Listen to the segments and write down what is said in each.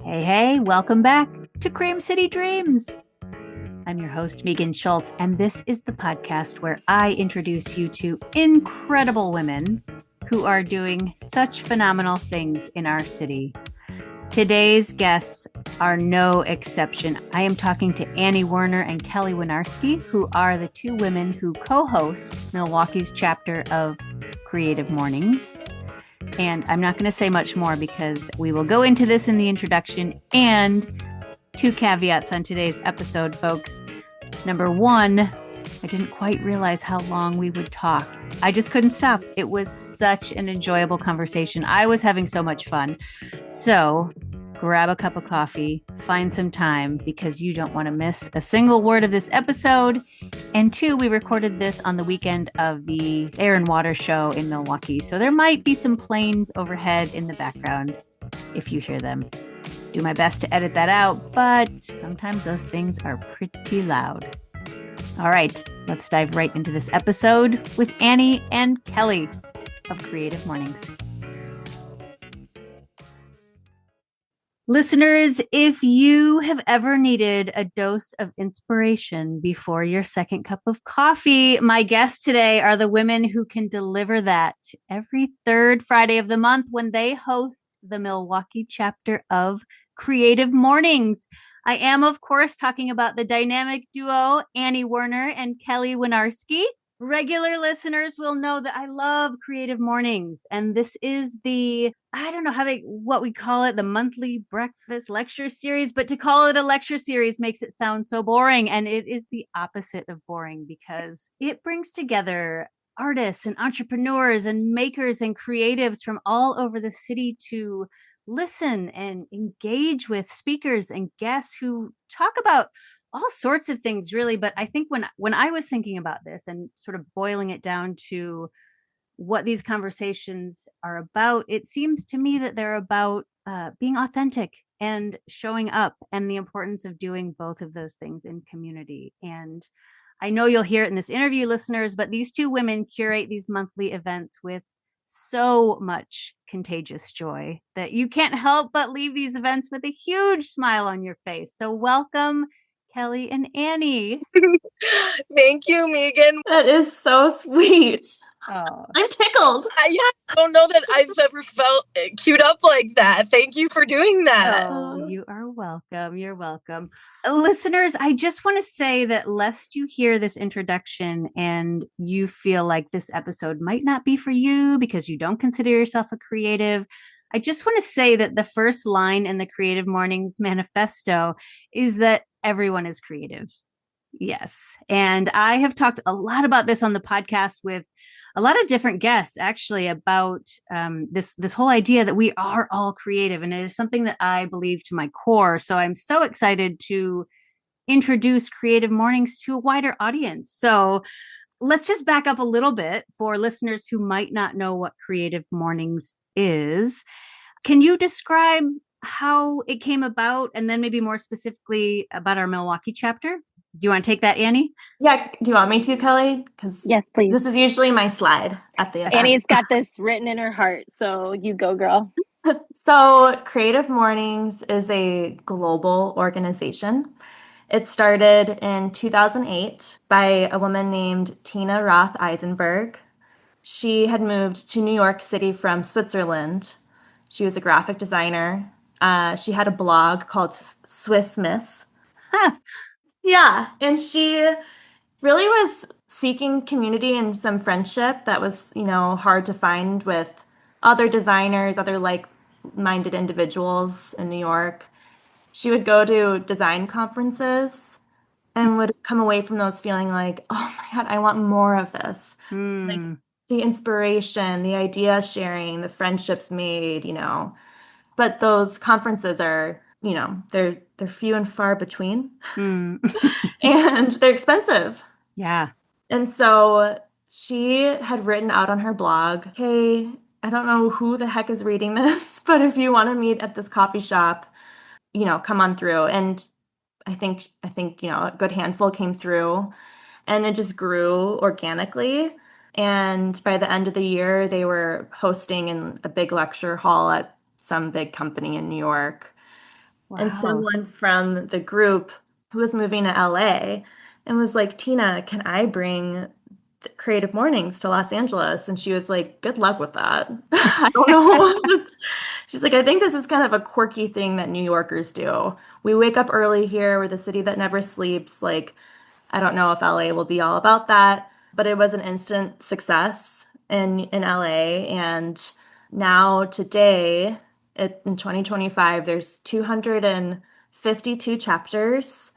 Hey, welcome back to Cream City Dreams. I'm your host, Megan Schultz, and this is the podcast where I introduce you to incredible women who are doing such phenomenal things in our city. Today's guests are no exception. I am talking to Werner and Kelly Winarski, who are the two women who co-host Milwaukee's chapter of Creative Mornings. And I'm not going to say much more because we will go into this in the introduction. And two caveats on today's episode, folks. Number one, I didn't quite realize how long we would talk. I just couldn't stop. It was such an enjoyable conversation. I was having so much fun. So grab a cup of coffee, find some time because you don't want to miss a single word of this episode. And two, we recorded this on the weekend of the Air and Water show in Milwaukee. So there might be some planes overhead in the background if you hear them. Do my best to edit that out, but sometimes those things are pretty loud. All right, let's dive right into this episode with Annie and Kelly of Creative Mornings. Listeners, if you have ever needed a dose of inspiration before your second cup of coffee, my guests today are the women who can deliver that every third Friday of the month when they host the Milwaukee chapter of Creative Mornings. I am, of course, talking about the dynamic duo, Werner and Kelly Winarski. Regular listeners will know that I love Creative Mornings, and this is what we call it, the monthly breakfast lecture series, but to call it a lecture series makes it sound so boring, and it is the opposite of boring because it brings together artists and entrepreneurs and makers and creatives from all over the city to listen and engage with speakers and guests who talk about all sorts of things, really. But I think when I was thinking about this and sort of boiling it down to what these conversations are about, it seems to me that they're about being authentic and showing up and the importance of doing both of those things in community. And I know you'll hear it in this interview, listeners, but these two women curate these monthly events with so much contagious joy that you can't help but leave these events with a huge smile on your face. So welcome, Kelly and Annie. Thank you, Megan. That is so sweet. Oh, I'm tickled. I don't know that I've ever felt queued up like that. Thank you for doing that. Oh, you are welcome. You're welcome. Listeners, I just want to say that lest you hear this introduction and you feel like this episode might not be for you because you don't consider yourself a creative, I just want to say that the first line in the Creative Mornings manifesto is that everyone is creative. Yes. And I have talked a lot about this on the podcast with a lot of different guests, actually, about this whole idea that we are all creative. And it is something that I believe to my core. So I'm so excited to introduce Creative Mornings to a wider audience. So let's just back up a little bit for listeners who might not know what Creative Mornings is. Can you describe how it came about and then maybe more specifically about our Milwaukee chapter? Do you want to take that, Annie? Yeah. Do you want me to, Kelly? Because yes, please. This is usually my slide at the event. Annie's got this written in her heart, so you go, girl. So Creative Mornings is a global organization. It started in 2008 by a woman named Tina Roth Eisenberg. She had moved to New York City from Switzerland. She was a graphic designer. She had a blog called Swiss Miss. Huh. Yeah, and she really was seeking community and some friendship that was, hard to find with other designers, other like-minded individuals in New York. She would go to design conferences and would come away from those feeling like, oh my God, I want more of this. Like the inspiration, the idea sharing, the friendships made, But those conferences are, they're few and far between. And they're expensive. Yeah. And so she had written out on her blog, hey, I don't know who the heck is reading this, but if you want to meet at this coffee shop, come on through. And I think, a good handful came through and it just grew organically. And by the end of the year, they were hosting in a big lecture hall at some big company in New York. And Wow. someone from the group who was moving to LA and was like, Tina, can I bring the Creative Mornings to Los Angeles? And she was like, good luck with that. I don't know. She's like, I think this is kind of a quirky thing that New Yorkers do. We wake up early here. We're the city that never sleeps. Like, I don't know if LA will be all about that, but it was an instant success in LA. And now today, in 2025, there's 252 chapters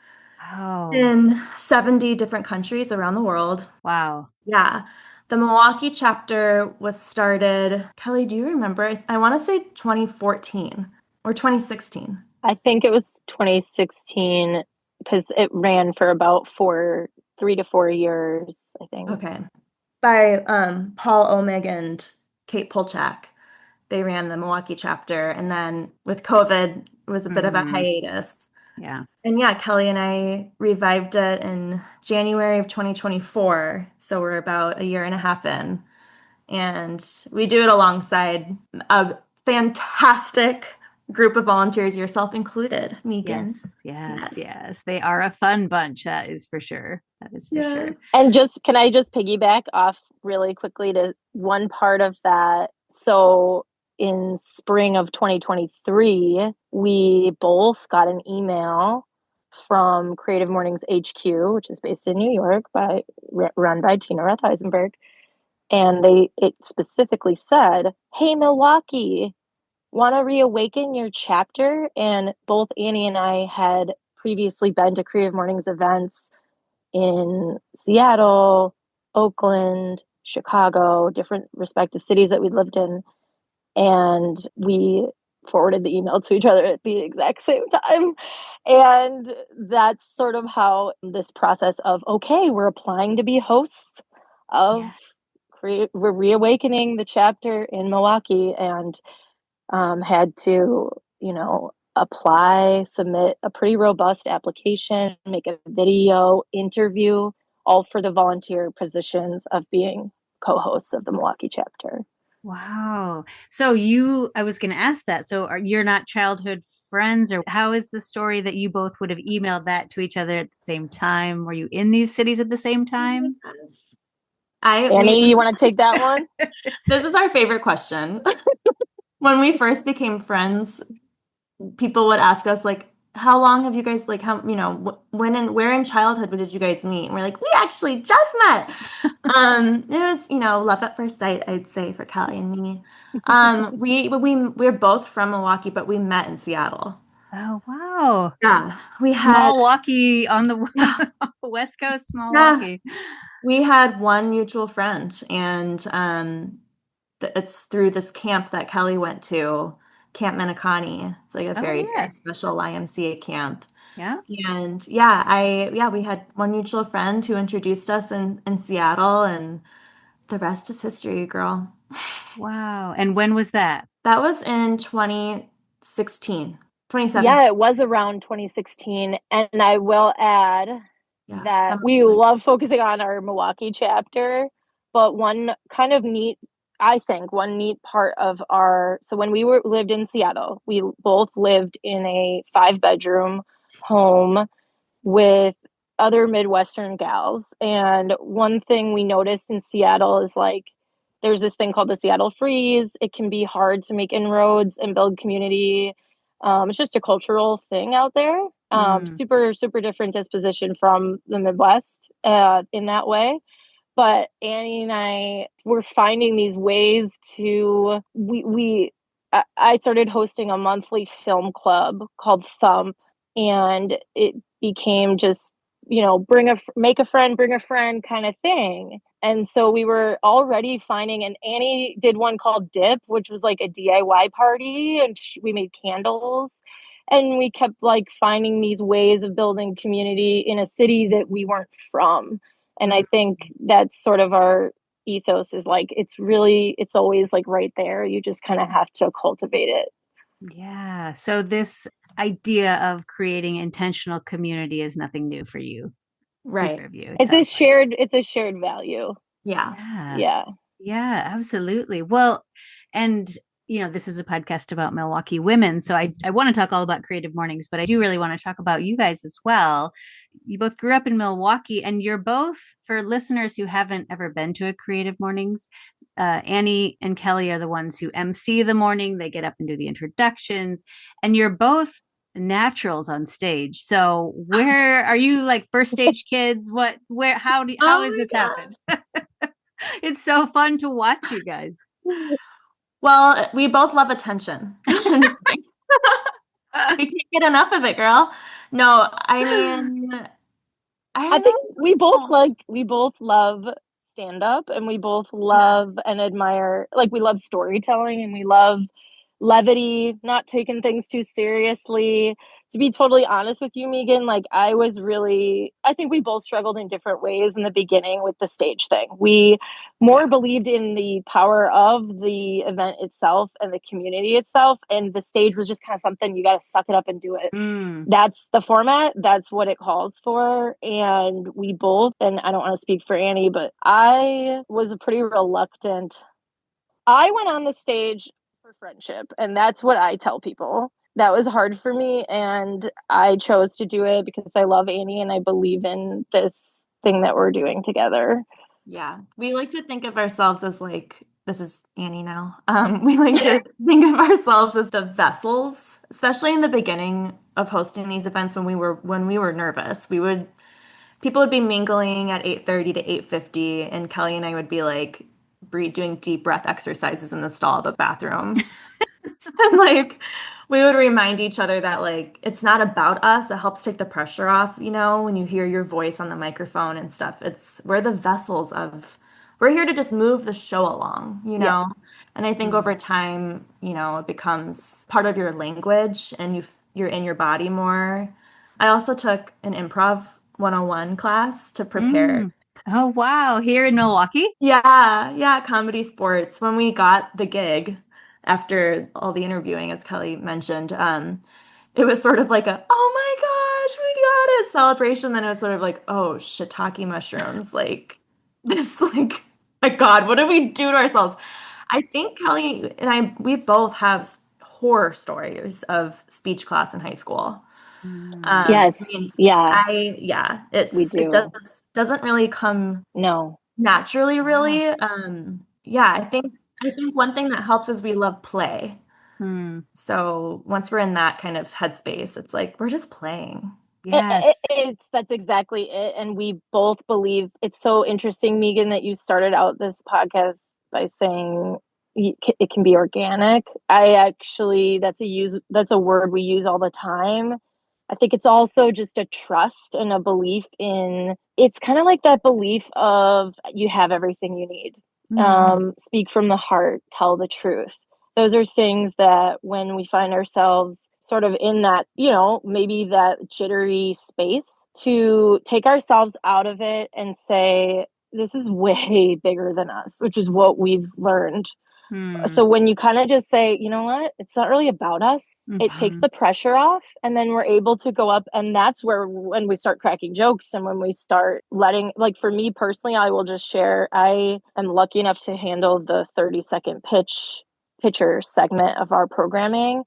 Wow. in 70 different countries around the world. Wow. Yeah. The Milwaukee chapter was started, Kelly, do you remember? I want to say 2014 or 2016. I think it was 2016 because it ran for about 3 to 4 years, I think. Okay. By Paul Omig and Kate Polchak. They ran the Milwaukee chapter. And then with COVID, it was a bit of a hiatus. Yeah. And yeah, Kelly and I revived it in January of 2024. So we're about a year and a half in. And we do it alongside a fantastic group of volunteers, yourself included, Megan. Yes. They are a fun bunch. That is for sure. Yes. And can I just piggyback off really quickly to one part of that? So in spring of 2023, we both got an email from Creative Mornings HQ, which is based in New York, run by Tina Roth-Heisenberg. And it specifically said, "Hey, Milwaukee, want to reawaken your chapter?" And both Annie and I had previously been to Creative Mornings events in Seattle, Oakland, Chicago, different respective cities that we lived in. And we forwarded the email to each other at the exact same time. And that's sort of how this process of, okay, we're applying to be hosts of we're reawakening the chapter in Milwaukee, and had to, apply, submit a pretty robust application, make a video interview, all for the volunteer positions of being co-hosts of the Milwaukee chapter. Wow. So I was going to ask that. So you're not childhood friends, or how is the story that you both would have emailed that to each other at the same time? Were you in these cities at the same time? Annie, you want to take that one? This is our favorite question. When we first became friends, people would ask us like, how long have you guys when and where in childhood did you guys meet? And we're like, we actually just met. It was, love at first sight, I'd say, for Kelly and me. We're both from Milwaukee, but we met in Seattle. Oh, wow. Yeah. We Small had Milwaukee on the West Coast, small Milwaukee. We had one mutual friend, and it's through this camp that Kelly went to, Camp Menacani. It's like a very special YMCA camp. Yeah. And we had one mutual friend who introduced us in Seattle, and the rest is history, girl. Wow. And when was that? That was in 2016, 2017. Yeah, it was around 2016. And I will add that we love focusing on our Milwaukee chapter, but one neat part of so when we lived in Seattle, we both lived in a 5-bedroom home with other Midwestern gals. And one thing we noticed in Seattle is there's this thing called the Seattle Freeze. It can be hard to make inroads and build community. It's just a cultural thing out there. Super, super different disposition from the Midwest in that way. But Annie and I were finding these ways to, I started hosting a monthly film club called Thump, and it became just, make a friend, bring a friend kind of thing. And so we were already finding, and Annie did one called Dip, which was like a DIY party, and we made candles. And we kept finding these ways of building community in a city that we weren't from. And I think that's sort of our ethos is it's always right there. You just kind of have to cultivate it. Yeah. So this idea of creating intentional community is nothing new for you. Right. It's a shared value. Yeah. Yeah, absolutely. Well, and this is a podcast about Milwaukee women. So I want to talk all about Creative Mornings, but I do really want to talk about you guys as well. You both grew up in Milwaukee, and you're both, for listeners who haven't ever been to a Creative Mornings, Annie and Kelly are the ones who MC the morning. They get up and do the introductions, and you're both naturals on stage. So where are you, like, first stage kids? How has this happened? It's so fun to watch you guys. Well, we both love attention. We can't get enough of it, girl. No, I mean, I think we both love stand up, and we both love and admire, like, we love storytelling, and we love levity, not taking things too seriously. To be totally honest with you, Megan, like, I think we both struggled in different ways in the beginning with the stage thing. We more believed in the power of the event itself and the community itself, and the stage was just kind of something you got to suck it up and do it. That's the format, that's what it calls for. And we both, and I don't want to speak for Annie, but I was pretty reluctant. I went on the stage for friendship, and that's what I tell people. That was hard for me, and I chose to do it because I love Annie and I believe in this thing that we're doing together. Yeah, we like to think of ourselves as, like, this is Annie now. We like to think of ourselves as the vessels, especially in the beginning of hosting these events when we were nervous. People would be mingling at 8:30 to 8:50, and Kelly and I would be like doing deep breath exercises in the stall of the bathroom. And, like, we would remind each other that, like, it's not about us. It helps take the pressure off, when you hear your voice on the microphone and stuff. We're the vessels we're here to just move the show along, Yeah. And I think over time, it becomes part of your language, and you're in your body more. I also took an improv 101 class to prepare. Oh, wow. Here in Milwaukee? Yeah, Comedy Sports. When we got the gig, after all the interviewing, as Kelly mentioned, it was sort of like oh my gosh, we got it celebration. Then it was sort of like, oh, shiitake mushrooms. Like, this, like, my God, what did we do to ourselves? I think Kelly and we both have horror stories of speech class in high school. Yes. Yeah. We do. It doesn't really come naturally, really. I think one thing that helps is we love play. So once we're in that kind of headspace, it's like we're just playing. Yes. That's exactly it. And we both believe it's so interesting, Megan, that you started out this podcast by saying it can be organic. That's a word we use all the time. I think it's also just a trust and a belief it's kind of like that belief of you have everything you need. Speak from the heart, tell the truth. Those are things that when we find ourselves sort of in that, maybe that jittery space, to take ourselves out of it and say, this is way bigger than us, which is what we've learned. So when you kind of just say, you know what, it's not really about us, it takes the pressure off, and then we're able to go up. And that's when we start cracking jokes, and when we start letting, like, for me personally, I will just share, I am lucky enough to handle the 30-second pitcher segment of our programming.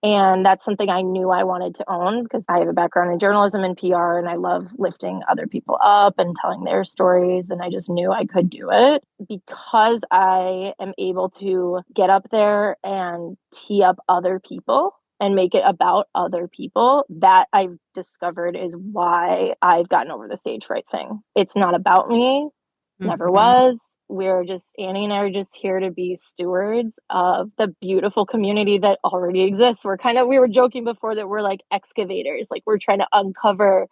And that's something I knew I wanted to own because I have a background in journalism and PR, and I love lifting other people up and telling their stories. And I just knew I could do it because I am able to get up there and tee up other people and make it about other people. That I've discovered is why I've gotten over the stage fright thing. It's not about me, never was. Annie and I are just here to be stewards of the beautiful community that already exists. We were joking before that we're like excavators, like we're trying to uncover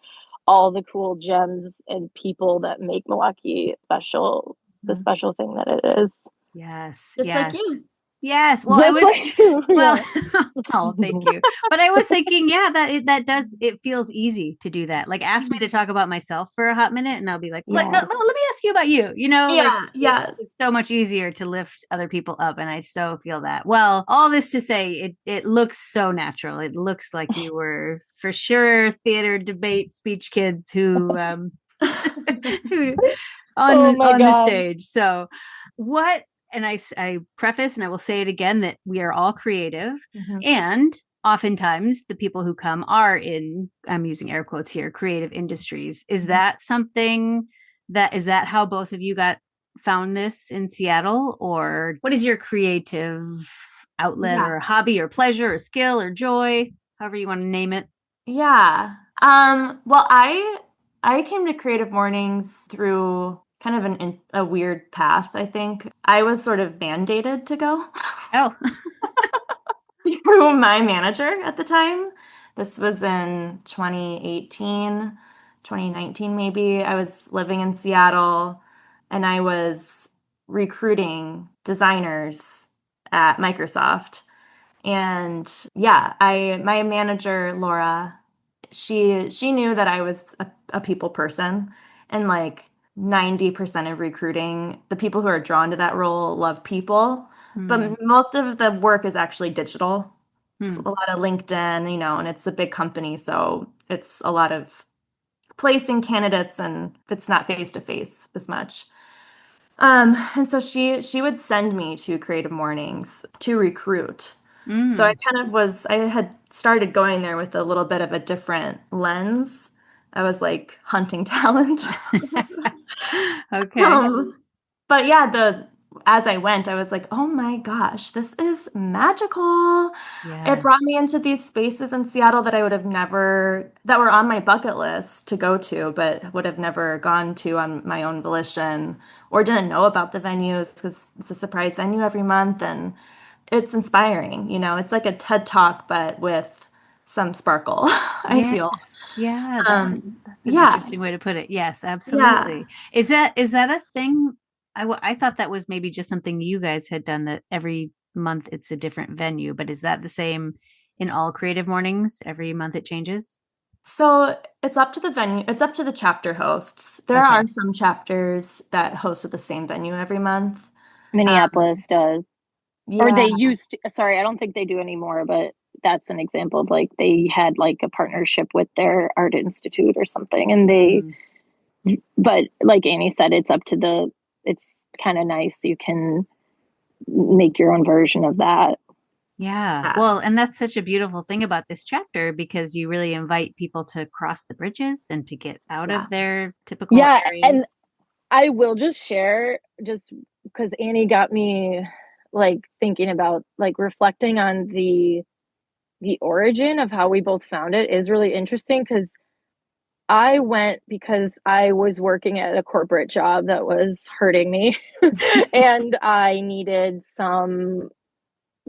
all the cool gems and people that make Milwaukee special, the special thing that it is. Yes. Just like you. Yes. Well, oh, thank you. But I was thinking, it feels easy to do that. Like, ask me to talk about myself for a hot minute and I'll be like, let me ask you about you, Yes. It's so much easier to lift other people up. And I so feel that. Well, all this to say, it looks so natural. It looks like you were for sure theater, debate, speech kids who on the stage. So what and I preface, and I will say it again, that we are all creative. Mm-hmm. And oftentimes the people who come are in, I'm using air quotes here, creative industries. Is that something is that how both of you found this in Seattle? Or what is your creative outlet or hobby or pleasure or skill or joy, however you want to name it? Yeah. Well, I came to Creative Mornings through kind of a weird path, I think. I was sort of mandated to go. Oh. Through my manager at the time. This was in 2018, 2019 maybe. I was living in Seattle and I was recruiting designers at Microsoft. And yeah, my manager, Laura, she knew that I was a people person, and like 90% of recruiting, the people who are drawn to that role love people, but most of the work is actually digital. It's a lot of LinkedIn, and it's a big company, so it's a lot of placing candidates, and it's not face to face as much. And so she would send me to Creative Mornings to recruit. So I had started going there with a little bit of a different lens. I was like hunting talent. Okay. But yeah, as I went, I was like, oh my gosh, this is magical. It brought me into these spaces in Seattle that that were on my bucket list to go to, but would have never gone to on my own volition, or didn't know about the venues because it's a surprise venue every month. And it's inspiring. It's like a TED Talk, but with some sparkle, I feel. Yeah, that's an interesting way to put it. Yes, absolutely. Yeah. Is that a thing? I thought that was maybe just something you guys had done, that every month it's a different venue, but is that the same in all Creative Mornings? Every month it changes? So it's up to the venue. It's up to the chapter hosts. There are some chapters that host at the same venue every month. Minneapolis does. Yeah. Or they used to, sorry, I don't think they do anymore, but that's an example of like they had like a partnership with their art institute or something. And but like Amy said, it's kind of nice. You can make your own version of that. Yeah. Well, and that's such a beautiful thing about this chapter, because you really invite people to cross the bridges and to get out of their typical areas. And I will just share, just because Annie got me like thinking about like reflecting on the origin of how we both found it is really interesting, because I went because I was working at a corporate job that was hurting me and I needed some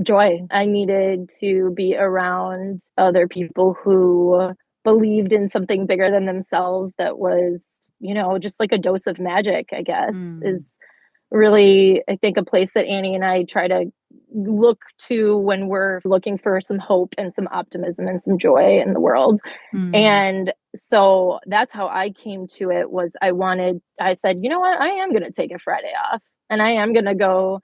joy. I needed to be around other people who believed in something bigger than themselves, that was, just like a dose of magic, I guess, is really, I think, a place that Annie and I try to look to when we're looking for some hope and some optimism and some joy in the world. And so that's how I came to it. I said, you know what, I am going to take a Friday off and I am going to go.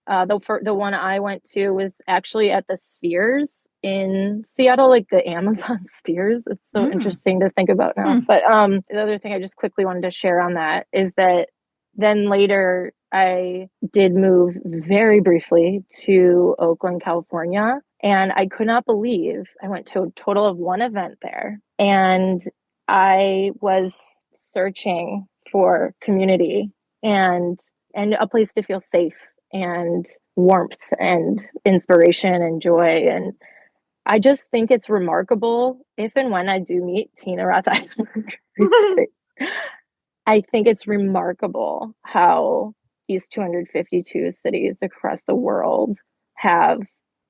The one I went to was actually at the Spheres in Seattle, like the Amazon Spheres. It's so interesting to think about now. But the other thing I just quickly wanted to share on that is that then later I did move very briefly to Oakland, California, and I could not believe I went to a total of one event there, and I was searching for community and a place to feel safe and warmth and inspiration and joy. And I just think it's remarkable if and when I do meet Tina Roth Eisenberg, I think it's remarkable how these 252 cities across the world have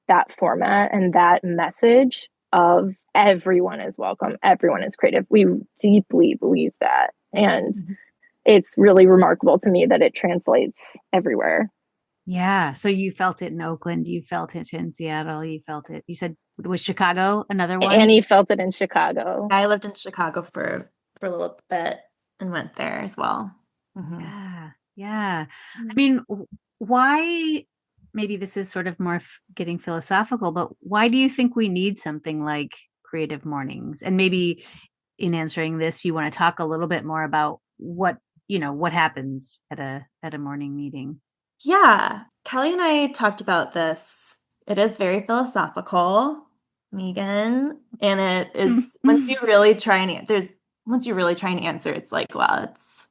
that format and that message of everyone is welcome, everyone is creative. We deeply believe that. And it's really remarkable to me that it translates everywhere. Yeah. So you felt it in Oakland, you felt it in Seattle, you felt it. You said, was Chicago another one? Annie felt it in Chicago. I lived in Chicago for a little bit and went there as well. Yeah. I mean, why, maybe this is sort of more getting philosophical, but why do you think we need something like Creative Mornings? And maybe in answering this, you want to talk a little bit more about what happens at a morning meeting. Yeah. Kelly and I talked about this. It is very philosophical, Megan, and it is once you really try and answer, it's like, wow, it's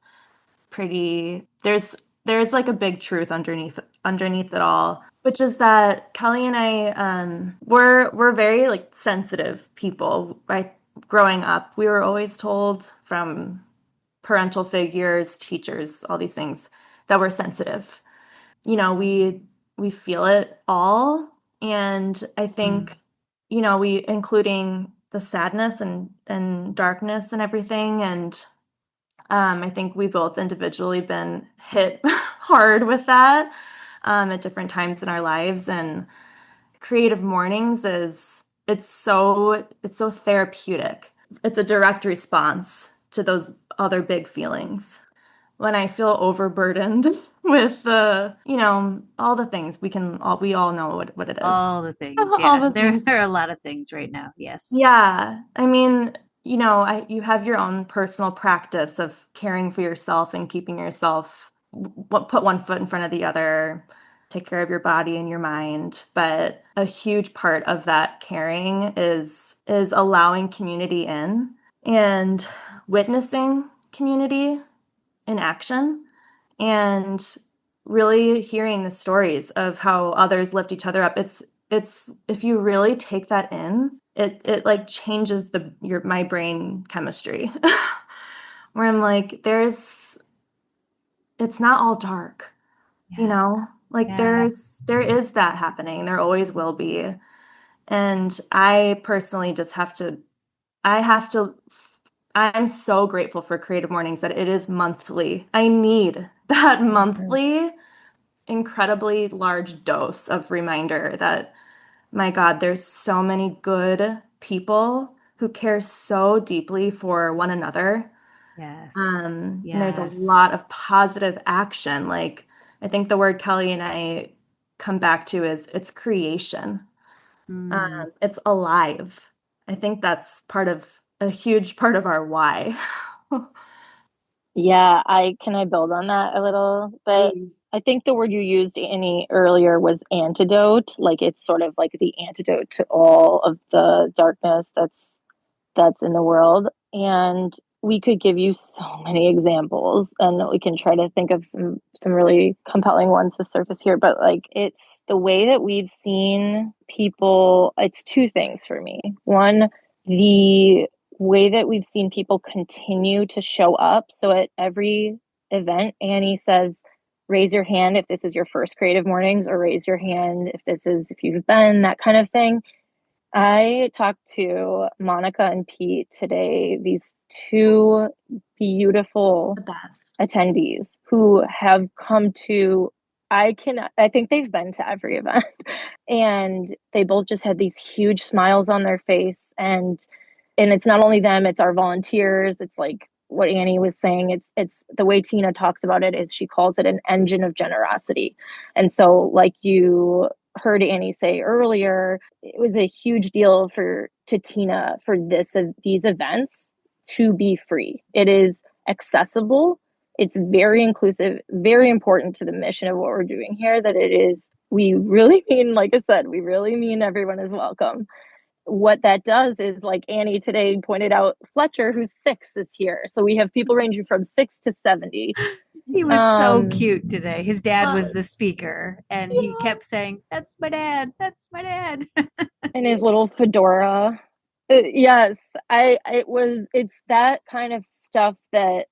pretty. There's like a big truth underneath it all, which is that Kelly and I we're very like sensitive people. Right, growing up, we were always told from parental figures, teachers, all these things that we're sensitive. We feel it all, and I think we including the sadness and darkness and everything, and I think we've both individually been hit hard with that at different times in our lives. And creative mornings it's so therapeutic. It's a direct response to those other big feelings. When I feel overburdened with all the things we all know what it is. All the things, yeah. There are a lot of things right now. Yes. Yeah, I mean, you have your own personal practice of caring for yourself and keeping yourself put one foot in front of the other, take care of your body and your mind. But a huge part of that caring is allowing community in and witnessing community in action and really hearing the stories of how others lift each other up. It's if you really take that in, it like changes my brain chemistry. Where I'm like, it's not all dark, like there is that happening. There always will be. And I personally just I'm so grateful for Creative Mornings that it is monthly. I need that monthly, incredibly large dose of reminder that, my God, there's so many good people who care so deeply for one another. Yes. And there's a lot of positive action. Like, I think the word Kelly and I come back to is it's creation. It's alive. I think that's a huge part of our why. Yeah, can I build on that a little bit? Please. I think the word you used, Annie, earlier was antidote. Like it's sort of like the antidote to all of the darkness that's in the world. And we could give you so many examples, and we can try to think of some really compelling ones to surface here. But like it's the way that we've seen people, it's two things for me. One, the way that we've seen people continue to show up. So at every event, Annie says, raise your hand if this is your first Creative Mornings, or raise your hand if you've been, that kind of thing. I talked to Monica and Pete today, these two beautiful attendees who have come to, I think they've been to every event, and they both just had these huge smiles on their face. And it's not only them, it's our volunteers. It's like what Annie was saying. It's the way Tina talks about it is she calls it an engine of generosity. And so like you heard Annie say earlier, it was a huge deal to Tina for these events to be free. It is accessible. It's very inclusive, very important to the mission of what we're doing here, that we really mean, like I said, we really mean everyone is welcome. What that does is, like Annie today pointed out, Fletcher, who's 6, is here. So we have people ranging from 6 to 70. He was so cute today. His dad was the speaker, and he kept saying, "That's my dad. That's my dad." And his little fedora. Yes, it's that kind of stuff that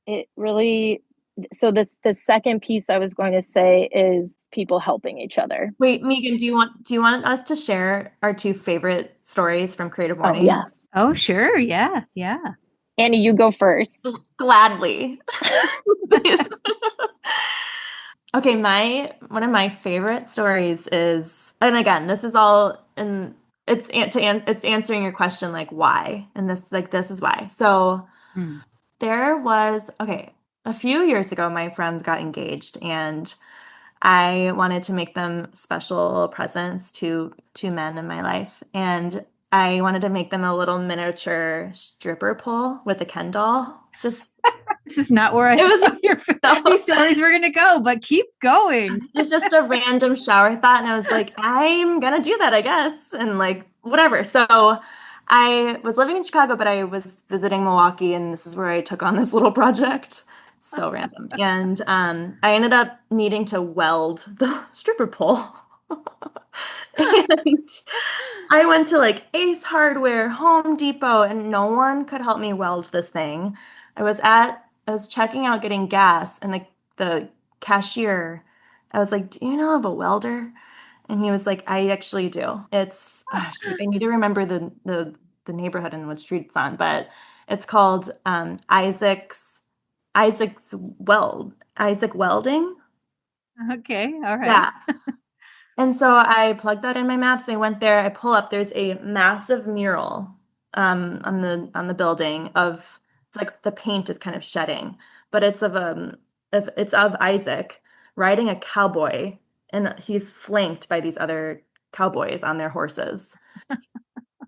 it really. So the second piece I was going to say is people helping each other. Wait, Megan, do you want us to share our 2 favorite stories from Creative Morning? Oh, yeah. Oh, sure. Yeah. Annie, you go first. Gladly. Okay, one of my favorite stories is, and again, this is all it's answering your question, like why, and this is why. So there was, a few years ago, my friends got engaged, and I wanted to make them special presents to 2 men in my life, and I wanted to make them a little miniature stripper pole with a Ken doll. Just This is not where I thought these stories were going to go, but keep going. It's just a random shower thought. And I was like, I'm going to do that, I guess. And like, whatever. So I was living in Chicago, but I was visiting Milwaukee, and this is where I took on this little project. So random. And I ended up needing to weld the stripper pole. And I went to like Ace Hardware, Home Depot, and no one could help me weld this thing. I was checking out getting gas, and the cashier, I was like, "Do you know of a welder?" And he was like, "I actually do. It's I need to remember the neighborhood and what street it's on, but it's called Isaac Welding." Okay, all right. Yeah. And so I plugged that in my maps. I went there. I pull up. There's a massive mural on the building of, it's like the paint is kind of shedding, but it's of Isaac riding a cowboy, and he's flanked by these other cowboys on their horses.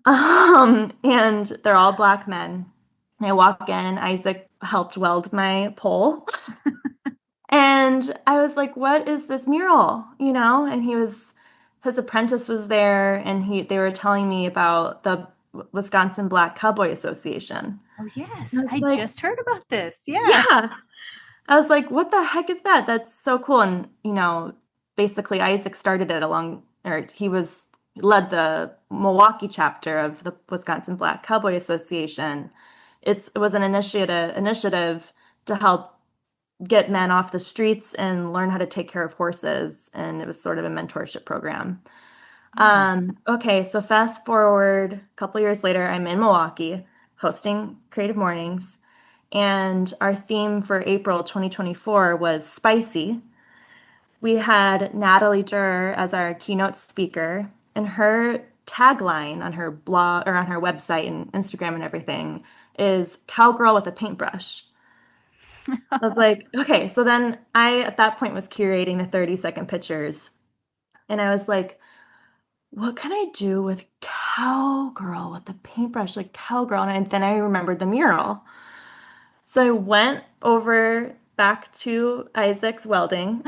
And they're all Black men. And I walk in, and Isaac helped weld my pole. And I was like, what is this mural? And his apprentice was there, and they were telling me about the Wisconsin Black Cowboy Association. Oh, yes. I I just heard about this. Yeah. Yeah. I was like, what the heck is that? That's so cool. And, basically Isaac started it he led the Milwaukee chapter of the Wisconsin Black Cowboy Association. It was an initiative to help get men off the streets and learn how to take care of horses. And it was sort of a mentorship program. Okay, so fast forward a couple years later, I'm in Milwaukee hosting Creative Mornings. And our theme for April 2024 was spicy. We had Natalie Durr as our keynote speaker, and her tagline on her blog or on her website and Instagram and everything is "Cowgirl with a paintbrush." I was like, okay. So then I, at that point, was curating the 30-second pictures. And I was like, what can I do with cowgirl with the paintbrush, like cowgirl? And then I remembered the mural. So I went over back to Isaac's welding.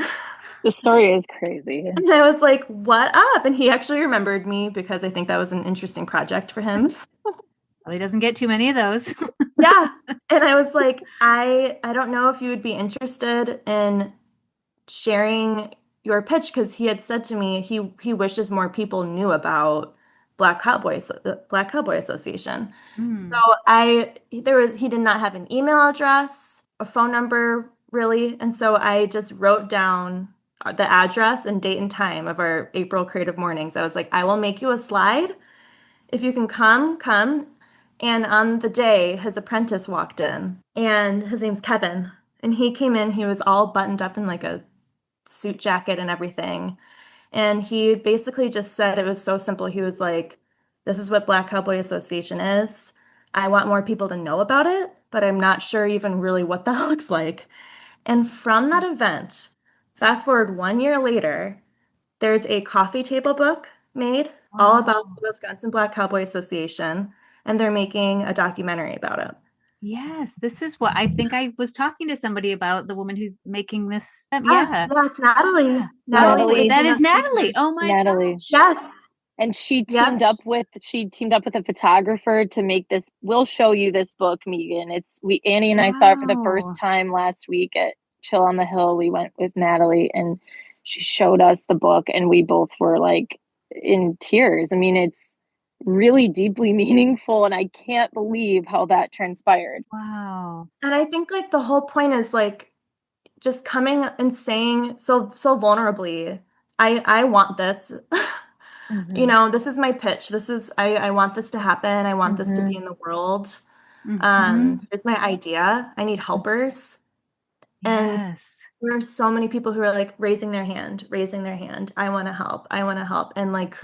The story is crazy. And I was like, what up? And he actually remembered me because I think that was an interesting project for him. Well, he doesn't get too many of those. Yeah. And I was like, I don't know if you would be interested in sharing your pitch, because he had said to me he wishes more people knew about Black Cowboy Association. So he did not have an email address, a phone number, really. And so I just wrote down the address and date and time of our April Creative Mornings. I was like, I will make you a slide. If you can come. And on the day, his apprentice walked in, and his name's Kevin. And he came in, he was all buttoned up in like a suit jacket and everything. And he basically just said, it was so simple. He was like, this is what Black Cowboy Association is. I want more people to know about it, but I'm not sure even really what that looks like. And from that event, fast forward 1 year later, there's a coffee table book made all about the Wisconsin Black Cowboy Association, and they're making a documentary about it. Yes, this is what I think I was talking to somebody about, the woman who's making this. Yeah, it's Natalie. Yeah. Natalie. That is Natalie. Oh my Natalie. gosh. Yes. And she teamed up with a photographer to make this. We'll show you this book, Megan. Annie and I saw it for the first time last week at Chill on the Hill. We went with Natalie, and she showed us the book, and we both were like in tears. I mean, it's really deeply meaningful, and I can't believe how that transpired. Wow. And I think like the whole point is like just coming and saying so vulnerably, I want this. This is my pitch. I want this to happen. I want this to be in the world. It's my idea. I need helpers. And there are so many people who are like raising their hand. I want to help. And like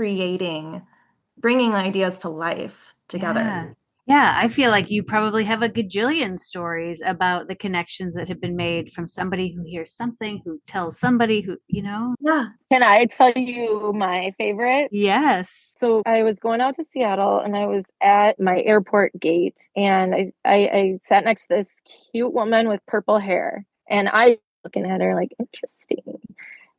bringing ideas to life together. Yeah, I feel like you probably have a gajillion stories about the connections that have been made from somebody who hears something, who tells somebody who, Yeah. Can I tell you my favorite? Yes. So I was going out to Seattle and I was at my airport gate and I sat next to this cute woman with purple hair and I looking at her like interesting.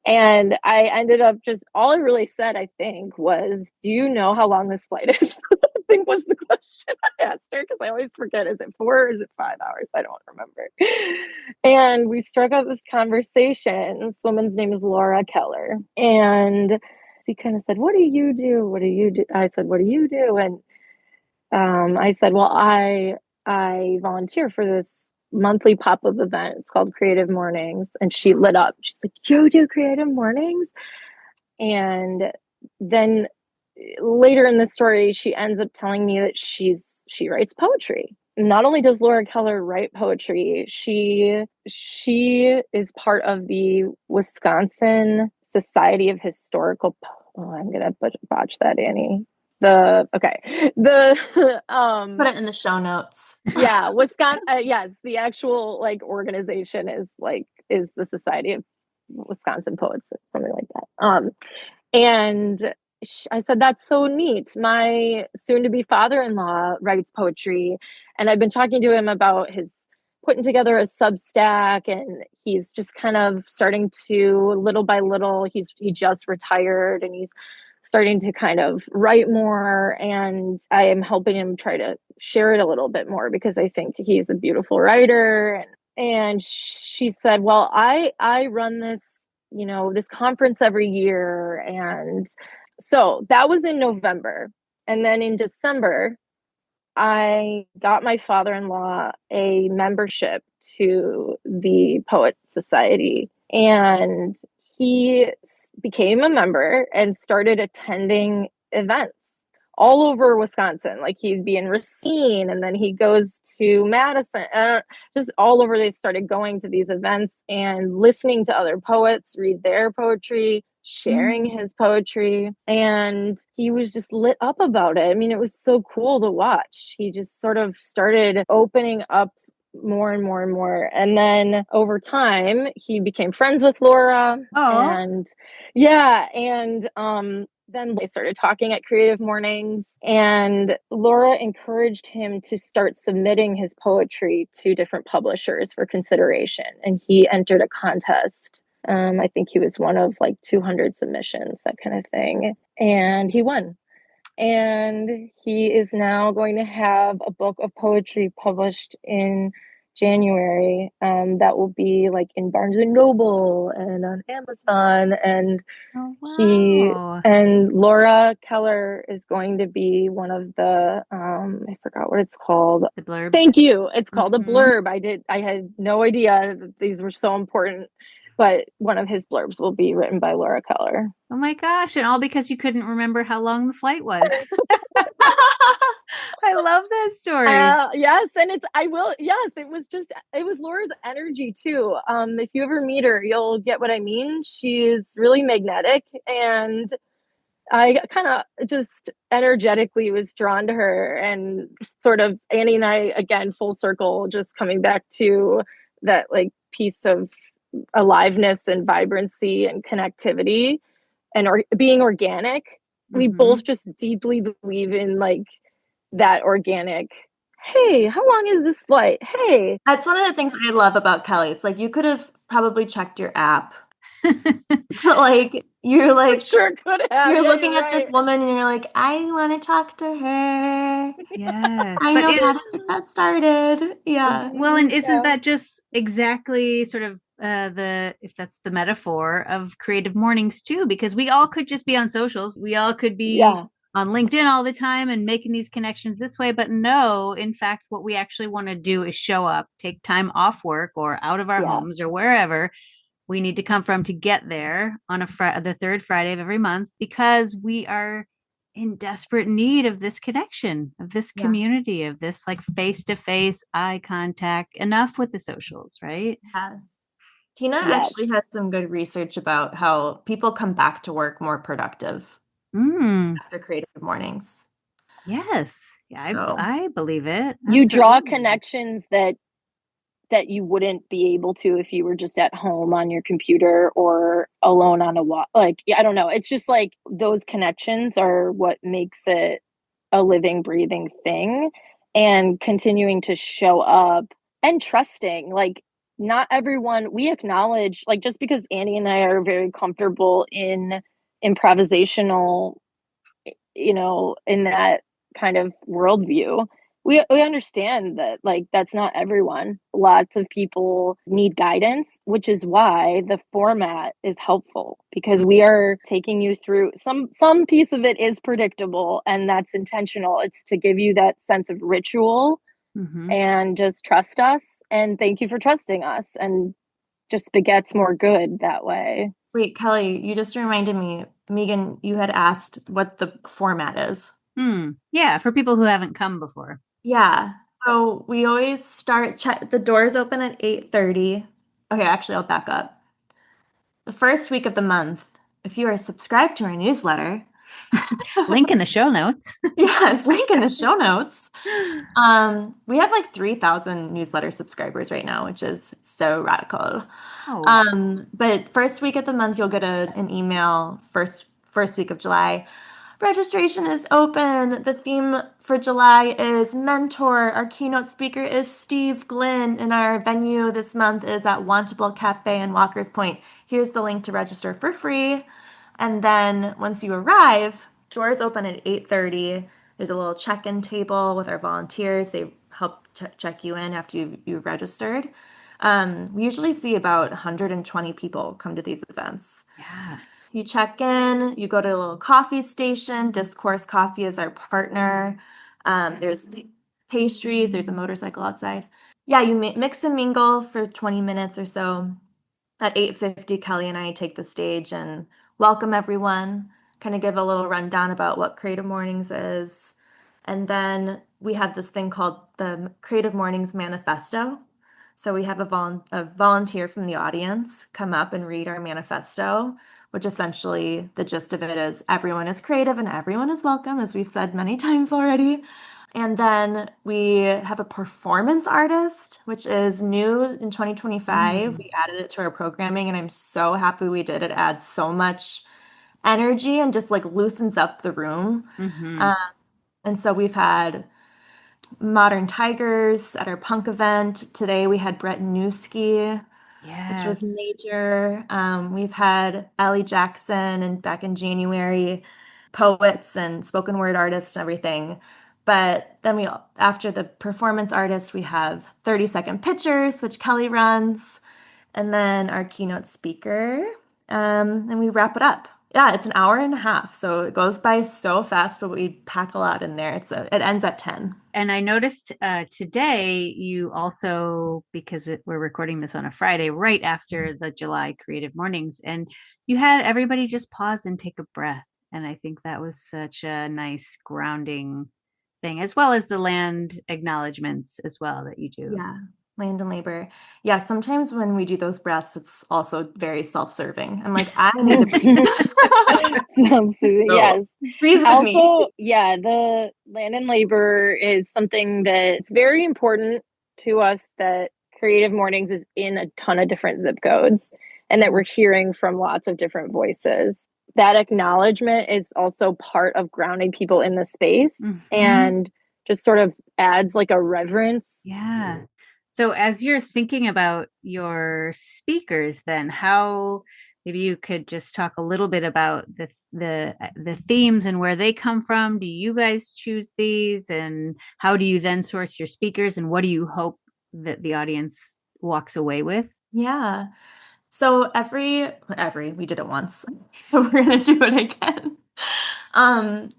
And I ended up just all I really said, I think, was, "Do you know how long this flight is?" I think was the question I asked her because I always forget. Is it 4 or is it 5 hours? I don't remember. And we struck up this conversation. This woman's name is Laura Keller. And he kind of said, "What do you do? What do you do?" I said, "What do you do?" And I said, "Well, I volunteer for this monthly pop-up event. It's called Creative Mornings." And she lit up. She's like, "You do Creative Mornings?" And then later in the story, she ends up telling me that she writes poetry. Not only does Laura Keller write poetry, she is part of the Wisconsin Society of Historical. Oh, I'm gonna botch that, Annie. The Put it in the show notes. Yeah, Wisconsin. Yes, the actual like organization is the Society of Wisconsin Poets, something like that. And I said, "That's so neat. My soon-to-be father-in-law writes poetry, and I've been talking to him about his putting together a Substack, and he's just kind of starting to, little by little, he just retired, and he's starting to kind of write more, and I am helping him try to share it a little bit more because I think he's a beautiful writer." And she said, "Well, I run this conference every year." And so that was in November. And then in December, I got my father-in-law a membership to the Poet Society. And he became a member and started attending events all over Wisconsin. Like he'd be in Racine and then he goes to Madison, just all over. They started going to these events and listening to other poets read their poetry, sharing his poetry. And he was just lit up about it. I mean, it was so cool to watch. He just sort of started opening up more and more and more. And then over time, he became friends with Laura. Oh. And yeah. And then they started talking at Creative Mornings, and Laura encouraged him to start submitting his poetry to different publishers for consideration. And he entered a contest. I think he was one of like 200 submissions, that kind of thing. And he won. And he is now going to have a book of poetry published in January that will be like in Barnes and Noble and on Amazon. And and Laura Keller is going to be one of the I forgot what it's called. The blurbs. Thank you. It's called a blurb. I had no idea that these were so important, but one of his blurbs will be written by Laura Keller. Oh my gosh, and all because you couldn't remember how long the flight was. I love that story. Yes, and it was Laura's energy too. If you ever meet her, you'll get what I mean. She's really magnetic, and I kind of just energetically was drawn to her, and sort of Annie and I, again, full circle, just coming back to that like piece of aliveness and vibrancy and connectivity and being organic. We both just deeply believe in like that organic. Hey, how long is this flight? Hey. That's one of the things I love about Kelly. It's like you could have probably checked your app. But like you're like sure could have. You're looking at this woman and you're like, I want to talk to her. Yes. I know how to get that started. Yeah. Well, and isn't that just exactly sort of if that's the metaphor of Creative Mornings too? Because we all could just be on socials. We all could be on LinkedIn all the time and making these connections this way. But no, in fact, what we actually want to do is show up, take time off work or out of our homes or wherever we need to come from to get there on the third Friday of every month, because we are in desperate need of this connection, of this community, of this like face-to-face eye contact. Enough with the socials, right? Yes. Tina actually has some good research about how people come back to work more productive after Creative Mornings. Yes. Yeah, I believe it. You draw Absolutely. connections that you wouldn't be able to if you were just at home on your computer or alone on a walk. Like, I don't know. It's just like those connections are what makes it a living, breathing thing, and continuing to show up and trusting. Like, not everyone, we acknowledge, like, just because Annie and I are very comfortable in improvisational, in that kind of worldview, we understand that, like, that's not everyone. Lots of people need guidance, which is why the format is helpful, because we are taking you through some piece of it is predictable, and that's intentional. It's to give you that sense of ritual, and just trust us, and thank you for trusting us, and just begets more good that way. Wait, Kelly, you just reminded me, Megan, you had asked what the format is. Yeah, for people who haven't come before. Yeah. So we always the doors open at 8:30. Okay, actually, I'll back up. The first week of the month, if you are subscribed to our newsletter, link in the show notes. Yes, link in the show notes. We have like 3,000 newsletter subscribers right now, which is so radical. But first week of the month, you'll get an email first week of July. Registration is open. The theme for July is mentor. Our keynote speaker is Steve Glynn, and our venue this month is at Wantable Cafe in Walker's Point. Here's the link to register for free. And then once you arrive, doors open at 8:30. There's a little check-in table with our volunteers. They help check you in after you've registered. We usually see about 120 people come to these events. Yeah. You check in, you go to a little coffee station. Discourse Coffee is our partner. There's pastries, there's a motorcycle outside. Yeah, you mix and mingle for 20 minutes or so. At 8:50, Kelly and I take the stage and welcome everyone, kind of give a little rundown about what Creative Mornings is. And then we have this thing called the Creative Mornings Manifesto. So we have a volunteer from the audience come up and read our manifesto, which essentially the gist of it is everyone is creative and everyone is welcome, as we've said many times already. And then we have a performance artist, which is new in 2025. We added it to our programming, and I'm so happy we did. It adds so much energy and just like loosens up the room. And so we've had Modern Tigers at our punk event. Today we had Brett Newski, which was major. We've had Allie Jackson, and back in January, poets and spoken word artists and everything. But then after the performance artists, we have 30-second pictures, which Kelly runs, and then our keynote speaker, and we wrap it up. Yeah, it's an hour and a half, so it goes by so fast, but we pack a lot in there. It ends at 10. And I noticed today you also, because we're recording this on a Friday, right after the July Creative Mornings, and you had everybody just pause and take a breath. And I think that was such a nice grounding thing, as well as the land acknowledgments as well that you do. Yeah. Land and labor. Yeah, sometimes when we do those breaths, it's also very self-serving. I'm like, I need to breathe. Self-soothing, yes. Breathe with also, yeah, the land and labor is something that's very important to us, that Creative Mornings is in a ton of different zip codes, and that we're hearing from lots of different voices. That acknowledgement is also part of grounding people in the space, and just sort of adds like a reverence. Yeah. So as you're thinking about your speakers, then how maybe you could just talk a little bit about the themes and where they come from. Do you guys choose these, and how do you then source your speakers, and what do you hope that the audience walks away with? Yeah. So we did it once. So we're gonna do it again.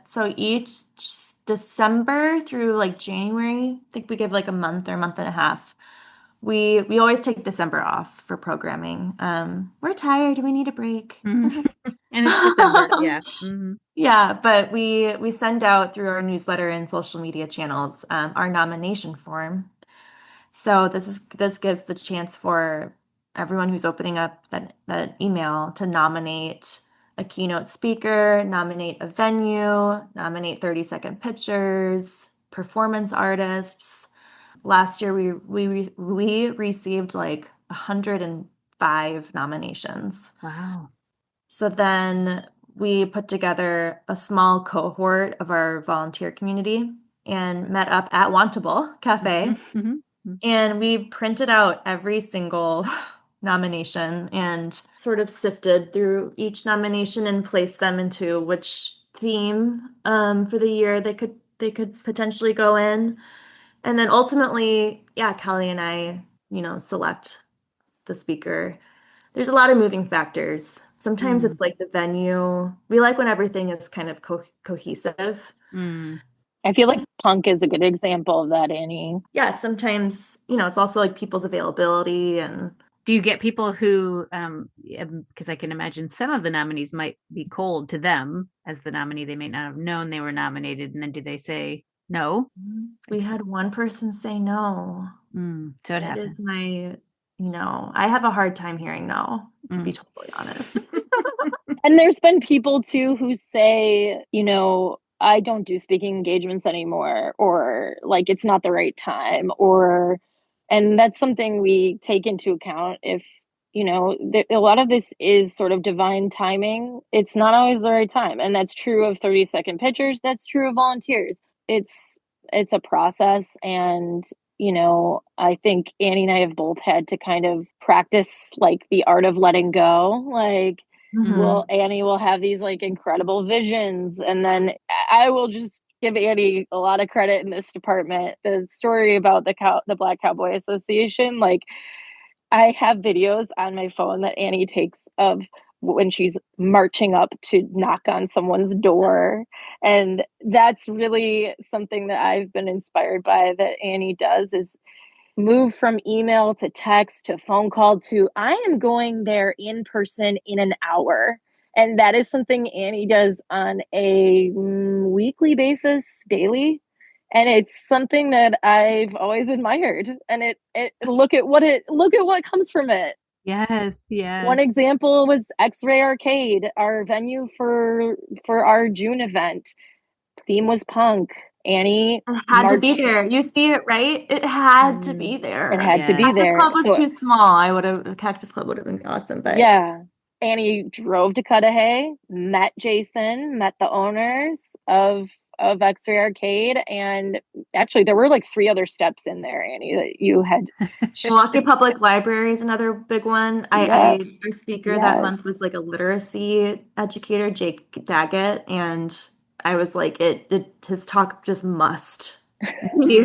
So each December through like January, I think we give like a month or a month and a half. We always take December off for programming. We're tired. We need a break. And it's December, yeah. Yeah, but we send out through our newsletter and social media channels our nomination form. So this gives the chance for everyone who's opening up that email to nominate a keynote speaker, nominate a venue, nominate 30-second pictures, performance artists. Last year, we received like 105 nominations. Wow. So then we put together a small cohort of our volunteer community and met up at Wantable Cafe. And we printed out every single nomination and sort of sifted through each nomination and placed them into which theme for the year they could potentially go in. And then ultimately, Kelly and I, select the speaker. There's a lot of moving factors. Sometimes it's like the venue. We like when everything is kind of cohesive. I feel like punk is a good example of that, Annie. Yeah, sometimes, it's also like people's availability. And do you get people who, because I can imagine some of the nominees might be cold to them as the nominee, they may not have known they were nominated, and then do they say no? We had one person say no. So it happens. Is my, I have a hard time hearing no, to be totally honest. And there's been people too who say, I don't do speaking engagements anymore, or like it's not the right time, and that's something we take into account. If, a lot of this is sort of divine timing. It's not always the right time. And that's true of 30-second pictures. That's true of volunteers. It's a process. And, I think Annie and I have both had to kind of practice like the art of letting go. Like, Annie will have these like incredible visions, and then I will just give Annie a lot of credit in this department. The story about the Black Cowboy Association, like I have videos on my phone that Annie takes of when she's marching up to knock on someone's door. And that's really something that I've been inspired by that Annie does, is move from email to text to phone call to I am going there in person in an hour. And that is something Annie does on a weekly basis, daily. And it's something that I've always admired. And it look at what comes from it. Yes. One example was X-Ray Arcade, our venue for our June event. Theme was punk. Annie had to be there. You see it, right? It had to be there. It had to be there. Cactus Club was too small. Cactus Club would have been awesome, but yeah. Annie drove to Cudahy, met Jason, met the owners of X-Ray Arcade, and actually there were like 3 other steps in there, Annie, that you had. Milwaukee Public Library is another big one. Our speaker that month was like a literacy educator, Jake Daggett, and I was like, his talk just must be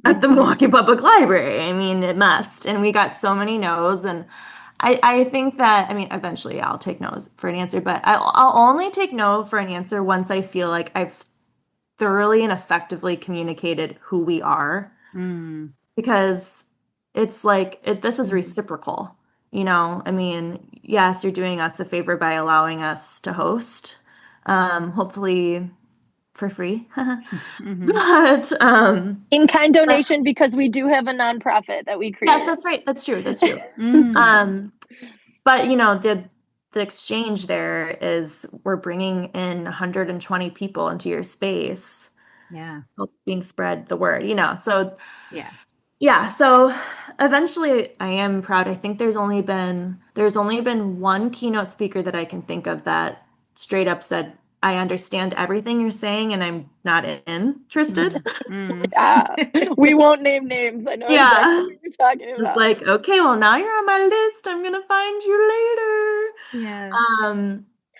at the Milwaukee Public Library. I mean, it must. And we got so many no's, and I think that, eventually I'll take no's for an answer, but I'll only take no for an answer once I feel like I've thoroughly and effectively communicated who we are. Because it's like, this is reciprocal, yes, you're doing us a favor by allowing us to host, hopefully for free, but in-kind donation, because we do have a nonprofit that we create. Yes, that's right. That's true. But the exchange there is we're bringing in 120 people into your space. Yeah. Helping spread the word, so yeah. Yeah, so eventually I am proud. I think there's only been one keynote speaker that I can think of that straight up said, I understand everything you're saying and I'm not interested. We won't name names. I know exactly what you're talking about. It's like, okay, well now you're on my list. I'm gonna find you later. Yeah.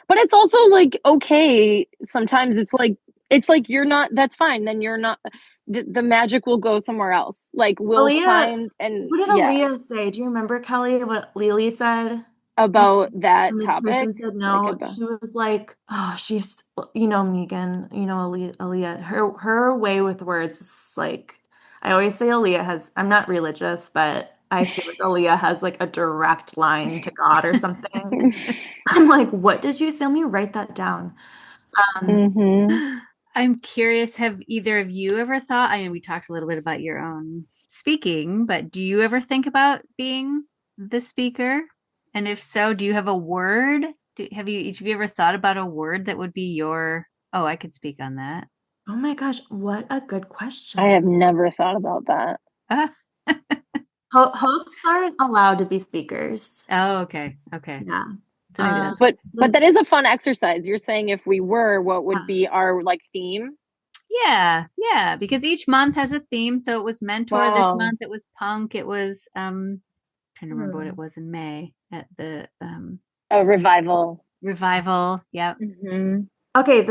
But it's also like, okay, sometimes it's like you're not, that's fine. Then you're not, the magic will go somewhere else. Like we'll find. And what did Aaliyah say? Do you remember, Kelly, what Lily said about that topic? Person said no. She was like, oh, she's, Megan, Aaliyah, her way with words is like, I always say I'm not religious, but I feel like Aaliyah has like a direct line to God or something. I'm like, what did you say? Let me write that down. I'm curious, have either of you ever thought, I know we talked a little bit about your own speaking, but do you ever think about being the speaker? And if so, do you have a word Have you each of you ever thought about a word that would be your? Oh, I could speak on that. Oh my gosh, what a good question. I have never thought about that. Hosts aren't allowed to be speakers. Oh, okay. Yeah. So maybe that's but that is a fun exercise. You're saying if we were, what would be our like theme? Yeah, because each month has a theme. So it was mentor this month. It was punk. It was trying to remember what it was in May at the revival. Revival. Yep. Mm-hmm. Okay,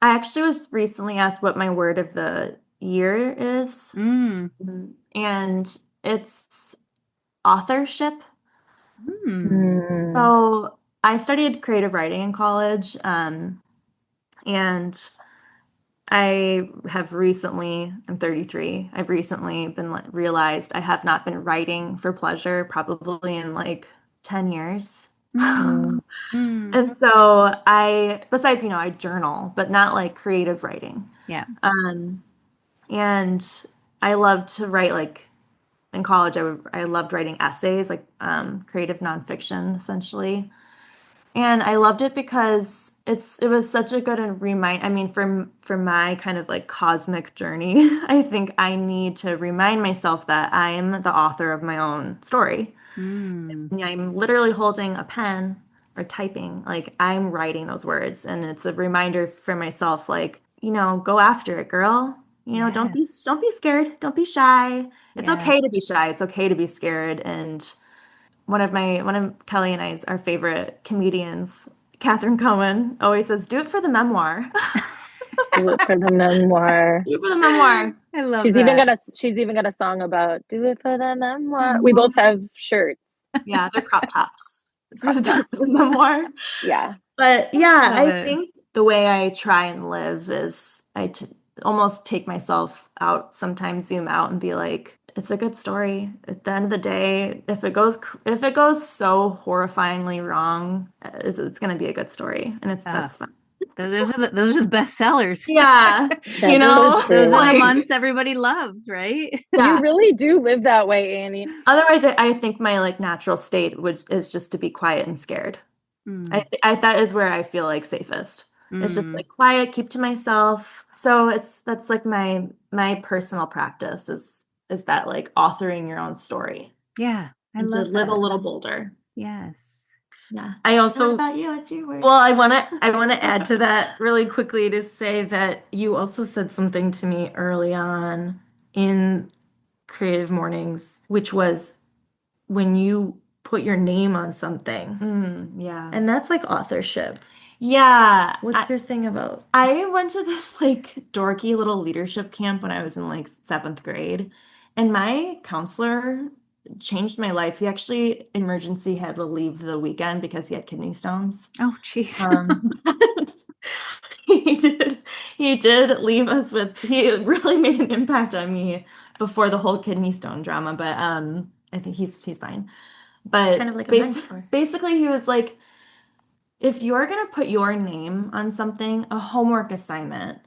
I actually was recently asked what my word of the year is. And it's authorship. So I studied creative writing in college, and I have recently, I'm 33, I've recently been realized I have not been writing for pleasure probably in like 10 years. And so besides, I journal, but not like creative writing. Yeah. And I love to write, like in college, I loved writing essays, like creative nonfiction, essentially. And I loved it because it was such a good remind. I mean, for my kind of like cosmic journey, I think I need to remind myself that I'm the author of my own story. I'm literally holding a pen or typing, like I'm writing those words, and it's a reminder for myself, like, go after it, girl. Don't be scared. Don't be shy. It's okay to be shy. It's okay to be scared. And one of Kelly and our favorite comedians, Catherine Cohen, always says, "Do it for the memoir." Do it for the memoir. Do it for the memoir. I love she's that. She's even got a song about "Do it for the memoir." We both have shirts. Yeah, they're crop tops. It says "Do it for the memoir." Yeah. But yeah, I think the way I try and live is almost take myself out, sometimes zoom out and be like, it's a good story. At the end of the day, if it goes so horrifyingly wrong, it's going to be a good story, and that's fun. Those are the best sellers. Yeah, those are the months everybody loves, right? Yeah. You really do live that way, Annie. Otherwise, I think my like natural state is just to be quiet and scared. That is where I feel like safest. It's just like quiet, keep to myself. So that's like my personal practice is that like authoring your own story. Yeah, I love to live a little bolder. Yes. Yeah. I also. What about you? What's your word? Well, I want to add to that really quickly to say that you also said something to me early on in Creative Mornings, which was when you put your name on something. Yeah. And that's like authorship. Yeah. What's your thing about? I went to this like dorky little leadership camp when I was in like 7th grade, and my counselor changed my life. He actually emergency had to leave the weekend because he had kidney stones. Oh, jeez. He did leave us with, he really made an impact on me before the whole kidney stone drama, but I think he's fine. But kind of like a mentor. Basically he was like, if you're going to put your name on something, a homework assignment,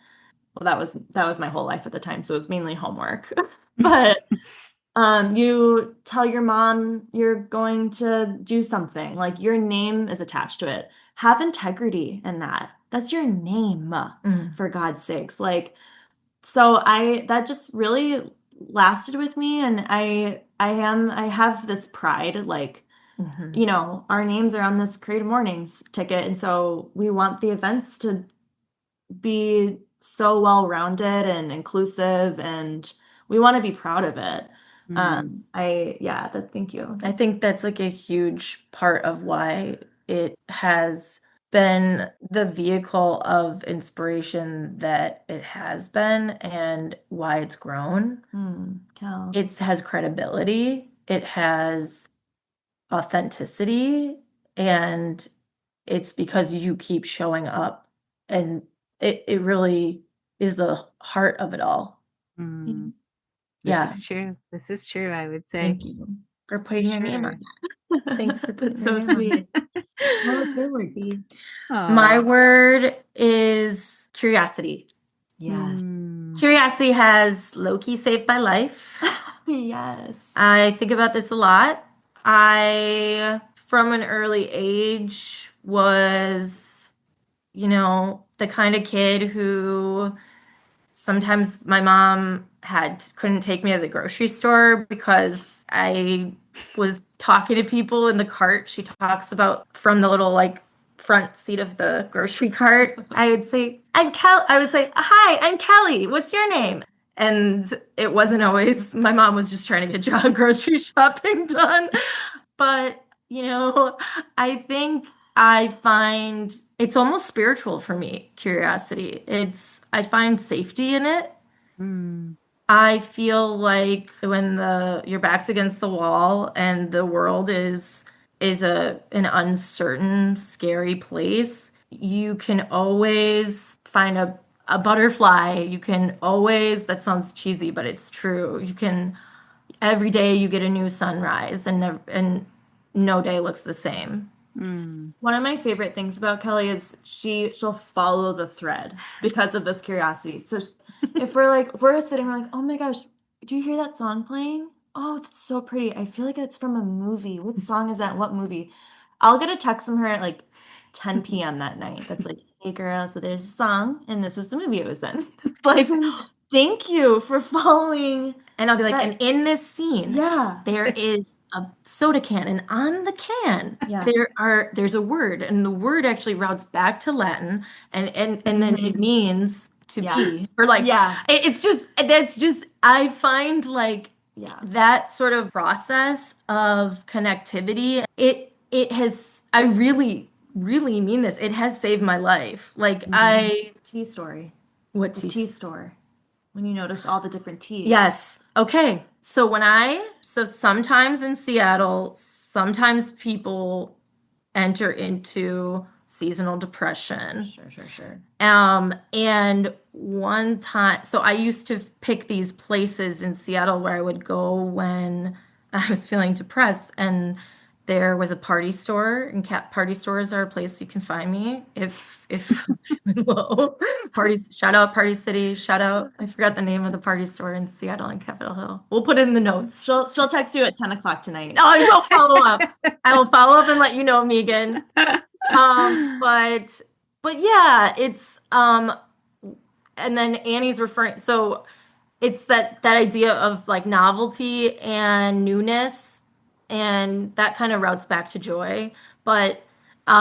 well, that was my whole life at the time, so it was mainly homework. But you tell your mom you're going to do something, like your name is attached to it. Have integrity in that. That's your name, for God's sakes. Like, so that just really lasted with me, and I have this pride, like, our names are on this Creative Mornings ticket, and so we want the events to be so well-rounded and inclusive, and we want to be proud of it. Thank you. I think that's like a huge part of why it has been the vehicle of inspiration that it has been and why it's grown. It has credibility, it has authenticity, and it's because you keep showing up, and it really is the heart of it all. This is true, I would say. Thank you for putting your name on it. Thanks for putting so sweet. What's your word, Dee? My word is curiosity. Yes. Curiosity has low-key saved my life. Yes. I think about this a lot. I, from an early age, was, the kind of kid who sometimes my mom couldn't take me to the grocery store because I was talking to people in the cart. She talks about from the little front seat of the grocery cart. I would say, I would say, "Hi, I'm Kelly. What's your name?" And it wasn't always, my mom was just trying to get grocery shopping done. But, I think I find it's almost spiritual for me, curiosity. I find safety in it. I feel like when your back's against the wall and the world is an uncertain, scary place, you can always find a butterfly. You can always, that sounds cheesy, but it's true. Every day you get a new sunrise and no day looks the same. One of my favorite things about Kelly is she'll follow the thread because of this curiosity. So if we're sitting, we're like, oh my gosh, do you hear that song playing? Oh, that's so pretty. I feel like it's from a movie. What song is that? What movie? I'll get a text from her at 10 p.m. that night. That's like, hey girl, so there's a song and this was the movie it was in. It's thank you for following. And I'll be like, and in this scene, yeah, there is a soda can, and on the can, there's a word, and the word actually routes back to Latin, and then it means to be, or it's just I find that sort of process of connectivity. It has, I really, really mean this. It has saved my life. Tea story. What tea? Tea store. When you noticed all the different teas. Yes. Okay. So sometimes in Seattle, sometimes people enter into seasonal depression. Sure. And one time, so I used to pick these places in Seattle where I would go when I was feeling depressed, and there was a party store, and party stores are a place you can find me if low. Parties, shout out Party City, shout out, I forgot the name of the party store in Seattle and Capitol Hill. We'll put it in the notes. She'll text you at 10 o'clock tonight. Oh, I will follow up. I will follow up and let you know, Megan. But yeah, it's and then Annie's referring, so it's that idea of novelty and newness. And that kind of routes back to joy. But you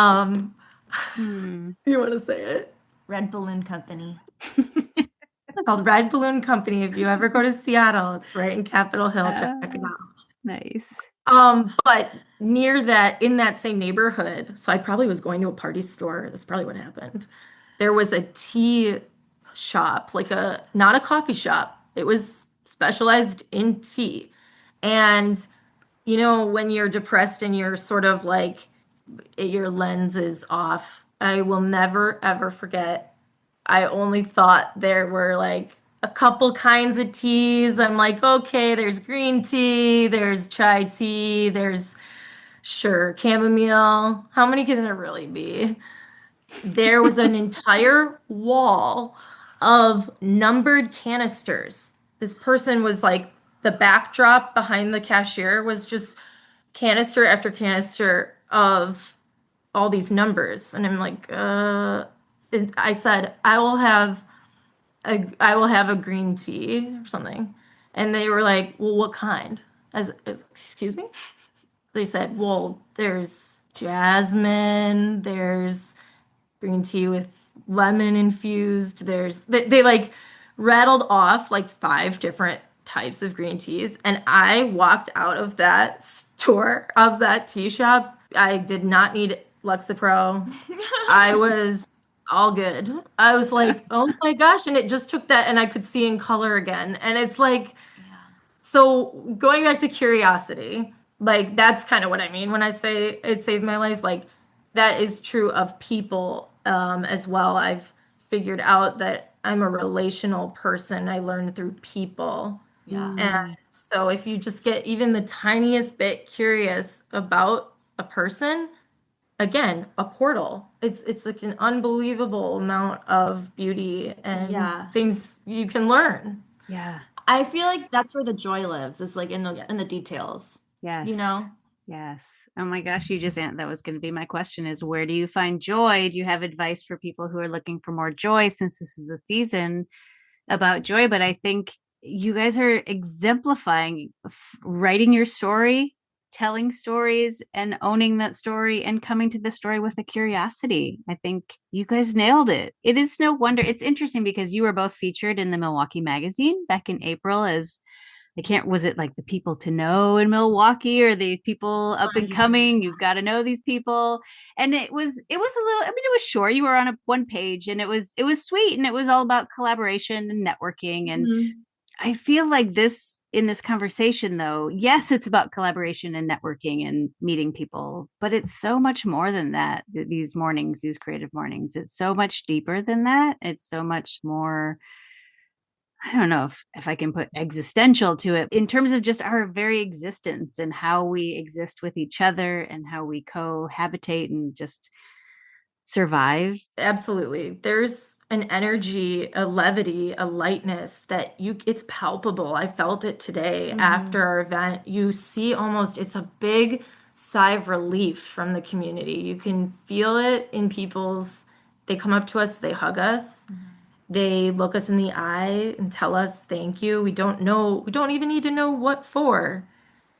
want to say it? Red Balloon Company. It's called Red Balloon Company. If you ever go to Seattle, it's right in Capitol Hill. Check it out. Nice. But near that, in that same neighborhood, so I probably was going to a party store. That's probably what happened. There was a tea shop, not a coffee shop. It was specialized in tea. And when you're depressed and you're sort of your lens is off, I will never, ever forget. I only thought there were a couple kinds of teas. I'm like, okay, there's green tea, there's chai tea, there's chamomile. How many can there really be? There was an entire wall of numbered canisters. This person was the backdrop behind the cashier was just canister after canister of all these numbers. And I'm like, I said, I will have a green tea or something. And they were like, well, what kind? Excuse me? They said, well, there's jasmine, there's green tea with lemon infused, they rattled off 5 different types of green teas, and I walked out of that store, of that tea shop. I did not need Lexapro. I was all good. I was like, oh my gosh, and it just took that, and I could see in color again. And it's so going back to curiosity, that's kind of what I mean when I say it saved my life. That is true of people as well. I've figured out that I'm a relational person. I learn through people. Yeah. And so if you just get even the tiniest bit curious about a person, again, a portal. It's an unbelievable amount of beauty and things you can learn. Yeah. I feel like that's where the joy lives. It's in those in the details. Yes. Yes. Oh my gosh, that was going to be my question is where do you find joy? Do you have advice for people who are looking for more joy since this is a season about joy? But I think you guys are exemplifying writing your story, telling stories and owning that story and coming to the story with a curiosity. I think you guys nailed it. It is no wonder. It's interesting because you were both featured in the Milwaukee Magazine back in April as was it like the people to know in Milwaukee or the people up and coming? You've got to know these people. And it was a little, I mean, it was short. You were on one page and it was sweet. And it was all about collaboration and networking. And I feel like in this conversation though, yes, it's about collaboration and networking and meeting people, but it's so much more than that. These mornings, these creative mornings, it's so much deeper than that. It's so much more, I don't know if I can put existential to it in terms of just our very existence and how we exist with each other and how we cohabitate and just survive. Absolutely. There's an energy, a levity, a lightness that it's palpable. I felt it today after our event. You see it's a big sigh of relief from the community. You can feel it in they come up to us, they hug us. They look us in the eye and tell us thank you. We don't even need to know what for.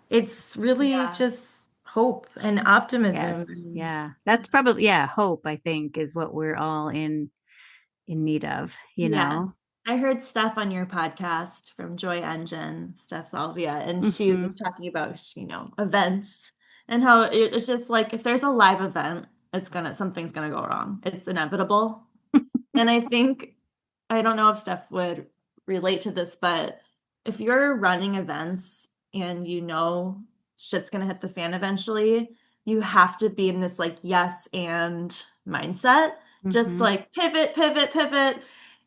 It's really just hope and optimism. Yes. Yeah. That's probably, hope, I think, is what we're all in need of, you know? I heard Steph on your podcast from Joy Engine, Steph Salvia, and she was talking about, events and how it's just like if there's a live event, something's gonna go wrong. It's inevitable. And I don't know if Steph would relate to this, but if you're running events and shit's gonna hit the fan eventually, you have to be in this like yes and mindset. Just like pivot.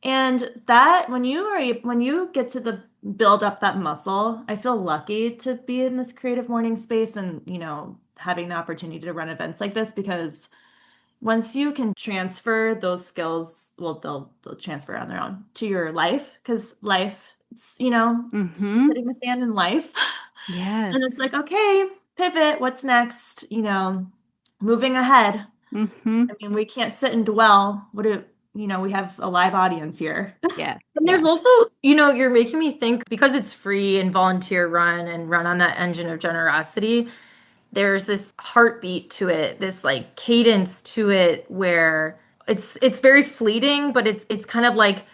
And that when you get to build up that muscle, I feel lucky to be in this creative morning space and, having the opportunity to run events like this, because once you can transfer those skills, well, they'll transfer on their own to your life, because life, it's, hitting the fan in life. Yes. And it's like, okay, pivot, what's next? Moving ahead. I mean, we can't sit and dwell. We have a live audience here. Yeah. And there's also, you're making me think, because it's free and volunteer run and run on that engine of generosity, there's this heartbeat to it, this like cadence to it where it's very fleeting, but it's kind of like,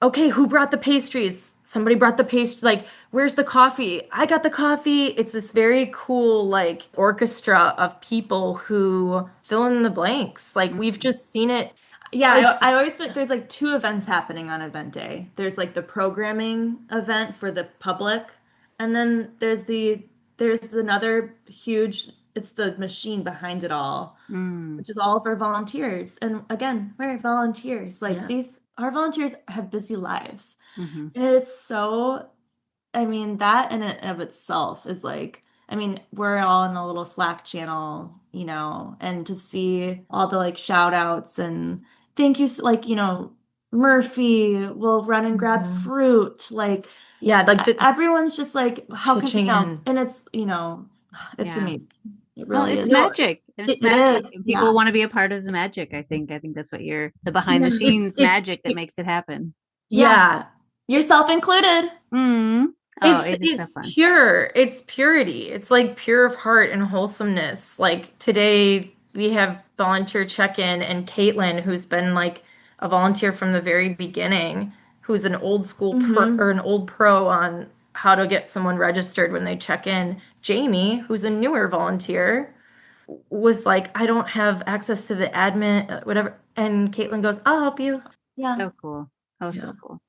okay, who brought the pastries? Somebody brought the pastry. Like, where's the coffee? I got the coffee. It's this very cool, like, orchestra of people who fill in the blanks. Like, we've just seen it. Yeah, I always feel like there's like two events happening on event day. There's like the programming event for the public, and then there's another huge, it's the machine behind it all, which is all of our volunteers. And again, we're volunteers. Like our volunteers have busy lives. And it is so, I mean, that in and of itself is like, I mean, we're all in a little Slack channel, and to see all the like shout outs and thank you, like, Murphy will run and grab fruit. Like, like everyone's just like, how can you help? And it's, it's amazing. It really it's is. magic. It's magic. Is, and people want to be a part of the magic. I think that's what the behind the scenes magic that makes it happen. Yeah. Yourself included. It is so it's fun. pure. It's purity. It's like pure of heart and wholesomeness. Like today we have volunteer check-in, and Caitlin, who's been like a volunteer from the very beginning, who's an old school or an old pro on how to get someone registered when they check in. Jamie, who's a newer volunteer, was like, I don't have access to the admin, whatever. And Caitlin goes, I'll help you. Yeah. So cool. So cool.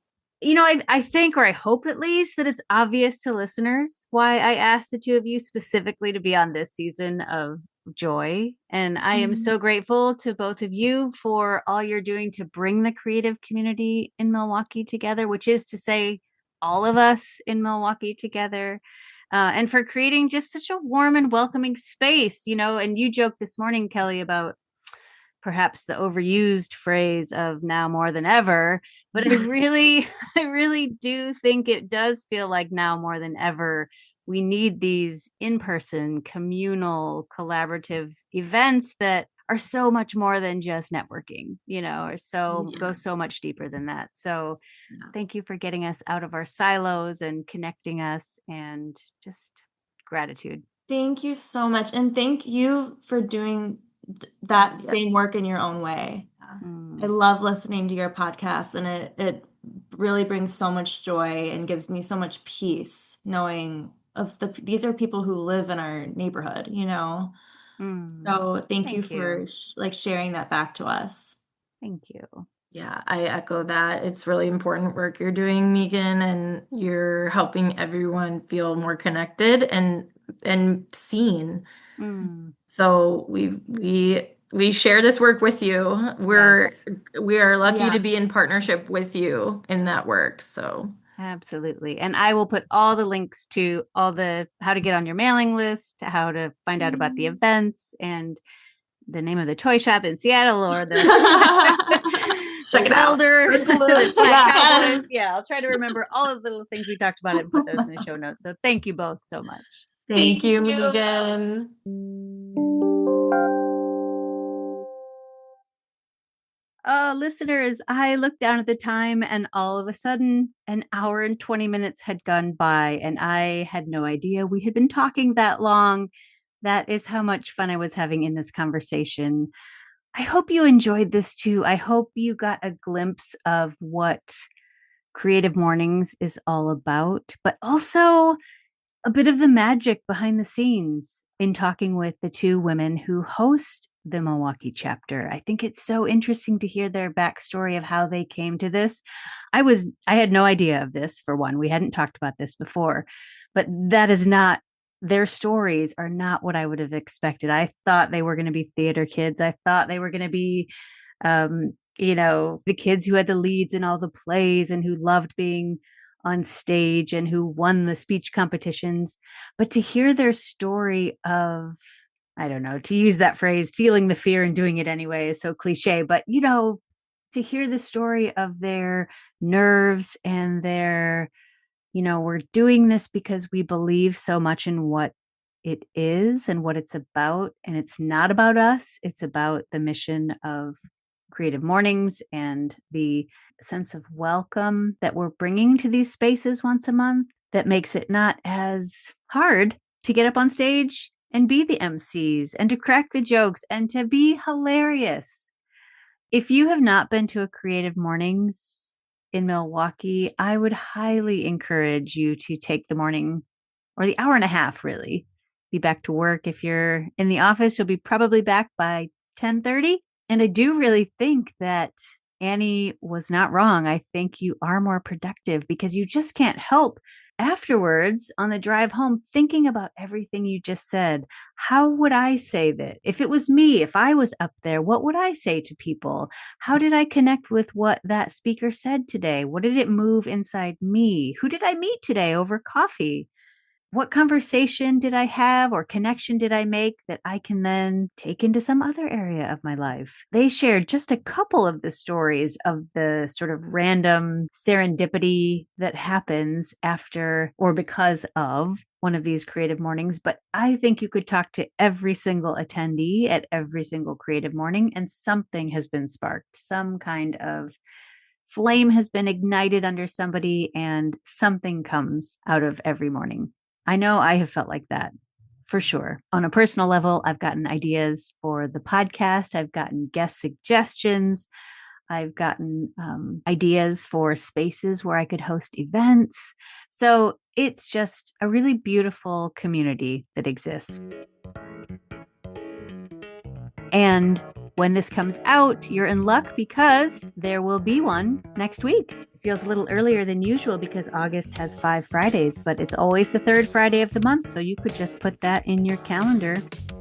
I think, or I hope at least, that it's obvious to listeners why I asked the two of you specifically to be on this season of Joy. And I am so grateful to both of you for all you're doing to bring the creative community in Milwaukee together, which is to say all of us in Milwaukee together. And for creating just such a warm and welcoming space, and you joked this morning, Kelly, about perhaps the overused phrase of now more than ever, but I really do think it does feel like now more than ever we need these in-person, communal, collaborative events that are so much more than just networking, or go so much deeper than that. So thank you for getting us out of our silos and connecting us, and just gratitude. Thank you so much. And thank you for doing that same work in your own way. I love listening to your podcast, and it really brings so much joy and gives me so much peace knowing these are people who live in our neighborhood, So thank you for sharing that back to us. Thank you. Yeah, I echo that. It's really important work you're doing, Megan, and you're helping everyone feel more connected and seen. So we share this work with you. We are lucky to be in partnership with you in that work. So absolutely. And I will put all the links to how to get on your mailing list, how to find out about the events, and the name of the toy shop in Seattle, or the check it out. Cowboys. Yeah, I'll try to remember all of the little things we talked about and put those in the show notes. So thank you both so much. Thank you, Megan. Listeners, I looked down at the time and all of a sudden an hour and 20 minutes had gone by, and I had no idea we had been talking that long. That is how much fun I was having in this conversation. I hope you enjoyed this too. I hope you got a glimpse of what Creative Mornings is all about, but also a bit of the magic behind the scenes in talking with the two women who host the Milwaukee chapter. I think it's so interesting to hear their backstory of how they came to this. I had no idea of this, for one. We hadn't talked about this before, but their stories are not what I would have expected. I thought they were going to be theater kids. I thought they were going to be, the kids who had the leads in all the plays and who loved being on stage and who won the speech competitions. But to hear their story of, I don't know, to use that phrase, feeling the fear and doing it anyway is so cliche, but to hear the story of their nerves and their, we're doing this because we believe so much in what it is and what it's about. And it's not about us. It's about the mission of Creative Mornings and the sense of welcome that we're bringing to these spaces once a month that makes it not as hard to get up on stage and be the MCs and to crack the jokes and to be hilarious. If you have not been to a Creative Mornings in Milwaukee, I would highly encourage you to take the morning, or the hour and a half, really. Be back to work. If you're in the office, you'll be probably back by 10:30. And I do really think that Annie was not wrong. I think you are more productive because you just can't help afterwards on the drive home thinking about everything you just said. How would I say that? If it was me, if I was up there, what would I say to people? How did I connect with what that speaker said today? What did it move inside me? Who did I meet today over coffee? What conversation did I have or connection did I make that I can then take into some other area of my life? They shared just a couple of the stories of the sort of random serendipity that happens after or because of one of these Creative Mornings. But I think you could talk to every single attendee at every single Creative Morning, and something has been sparked. Some kind of flame has been ignited under somebody, and something comes out of every morning. I know I have felt like that for sure. On a personal level, I've gotten ideas for the podcast. I've gotten guest suggestions. I've gotten ideas for spaces where I could host events. So it's just a really beautiful community that exists. And when this comes out, you're in luck because there will be one next week. Feels a little earlier than usual because August has 5 Fridays, but it's always the third Friday of the month. So you could just put that in your calendar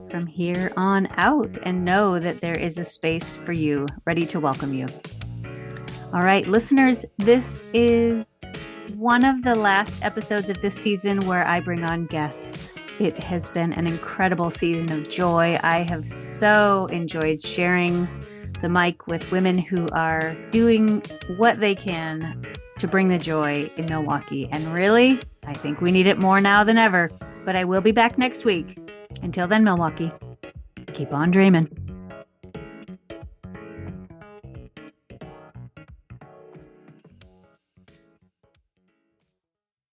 from here on out and know that there is a space for you ready to welcome you. All right, listeners, this is one of the last episodes of this season where I bring on guests. It has been an incredible season of joy. I have so enjoyed sharing the mic with women who are doing what they can to bring the joy in Milwaukee. And really, I I think we need it more now than ever, but I will be back next week. Until then, Milwaukee, keep on dreaming.